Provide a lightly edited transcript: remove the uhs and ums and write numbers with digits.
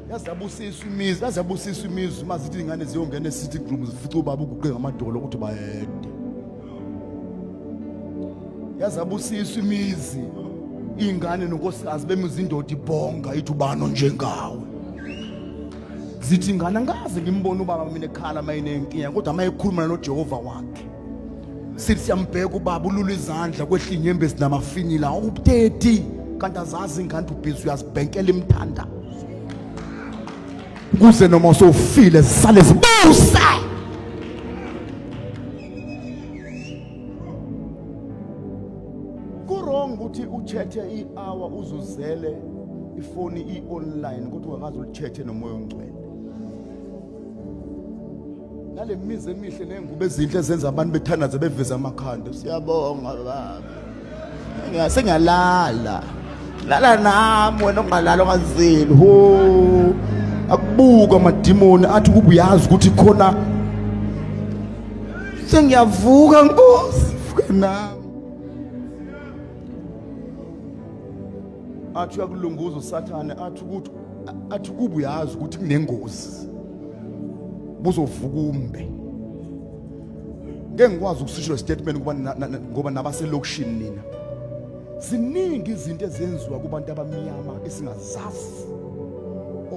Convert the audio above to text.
yazabusisa imizi mazithi ingane ziyongena e-sitting room zifica ubaba uguqe ngamadolo ukuthi bayede. Yazabusisa imizi ingane nonkosikazi bemizi indoda ibhonga ithi ubani onjengawe. Zithi ingane angaze ngimbone ubaba mina ekhala mayinenkinga kodwa mayekhuluma noJehova wakhe. Sithi siyambheka ubaba ulula izandla kwehla inyembe ezinamafinila ubuthethi kanti azazi ingane ubhizi uyazibhenkela imthanda. Kuze noma usofile sisale sibuse. Kurong ukuthi uchethe i-hour uzuzele ifoni i-online kodwa ungakaze ulichethe nomoya ongcwele. Nale mizi emihle nengubo ezinhle ezenza abantu bethandaze beveza amakhanda. Siyabonga baba. Ngase ngiyalala. Lala nami wena ongalala ongazeli. Ho. Akubuka amadimoni athi kuba uyazi ukuthi khona sengiyavuka Nkosi vuke nami. Athi uyakulunguza uSathane athi kuba uyazi ukuthi kunengozi. Buzovuka umbe. Ngeke ngikwazi ukusisho statement ngoba nabaselokishini nina. Ziningi izinto ezenziwa kubantu abamnyama esingazazi.